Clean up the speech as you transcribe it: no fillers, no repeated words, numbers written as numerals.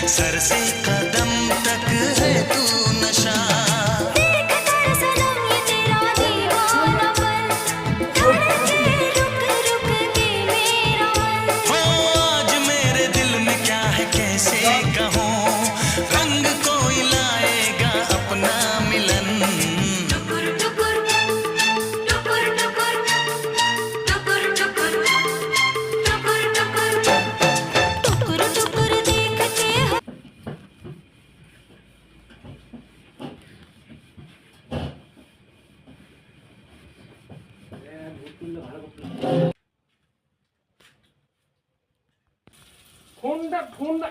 Sir से कदम तक है तू नशा। देख कर सनम ये तेरा दीवानापन, धड़के रुक रुक के मेरा मन। हो आज मेरे दिल में क्या है कैसे कहूँ, रंग कोई लाएगा अपना मिलन। टुकुर टुकुर टुकुर टुकुर टुकुर टुकुर टुकुर टुकुर टुकुर टुकुर देखते हो। ফোনটা